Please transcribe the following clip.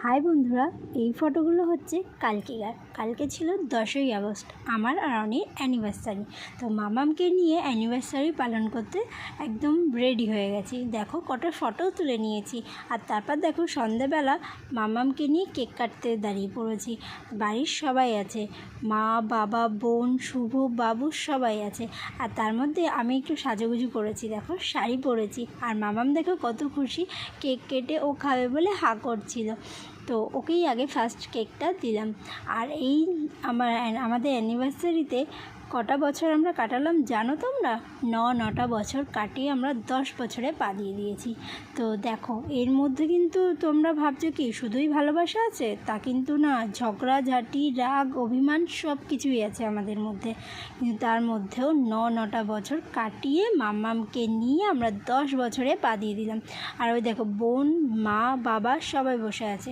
High বন্ধুরা, এই ফটোগুলো হচ্ছে কালকে ছিল 10ই আগস্ট আমার আর অনির অ্যানিভার্সারি। তো মামামকে নিয়ে অ্যানিভার্সারি পালন করতে একদম রেডি হয়ে গেছি। দেখো কটা ফটোও তুলে নিয়েছি। আর তারপর দেখো সন্ধ্যাবেলা মামামকে নিয়ে কেক কাটতে দাঁড়িয়ে পড়েছি। বাড়ির সবাই আছে, মা, বাবা, বোন, শুভ, বাবু সবাই আছে। আর তার মধ্যে আমি একটু সাজুগুজু করেছি, দেখো শাড়ি পরেছি। আর মামাম দেখো কত খুশি, কেক কেটে ও খাবে বলে হাঁ করছিল। তো ওকেই আগে ফার্স্ট কেকটা দিলাম। আর এই আমাদের অ্যানিভার্সারিতে কটা বছর আমরা কাটালাম জানো তোমরা? 9টা বছর কাটিয়ে আমরা 10 বছরে পা দিয়ে দিয়েছি। তো দেখো এর মধ্যে কিন্তু তোমরা ভাবছো কি শুধুই ভালোবাসা আছে, তা কিন্তু না। ঝগড়াঝাটি, রাগ, অভিমান সব কিছুই আছে আমাদের মধ্যে। কিন্তু তার মধ্যেও 9টা বছর কাটিয়ে মামামকে নিয়ে আমরা 10 বছরে পা দিয়ে দিলাম। আর ওই দেখো বোন, মা, বাবা সবাই বসে আছে।